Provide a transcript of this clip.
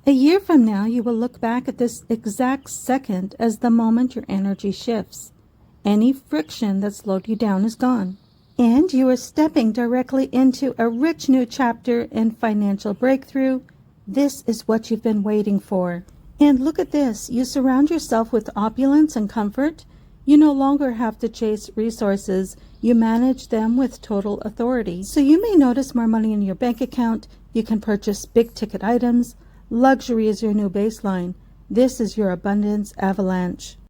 A year from now, you will look back at this exact second as the moment your energy shifts. Any friction that slowed you down is gone. And you are stepping directly into a rich new chapter in financial breakthrough. This is what you've been waiting for. And look at this. You surround yourself with opulence and comfort. You no longer have to chase resources. You manage them with total authority. So you may notice more money in your bank account. You can purchase big-ticket items. Luxury is your new baseline. This is your abundance avalanche.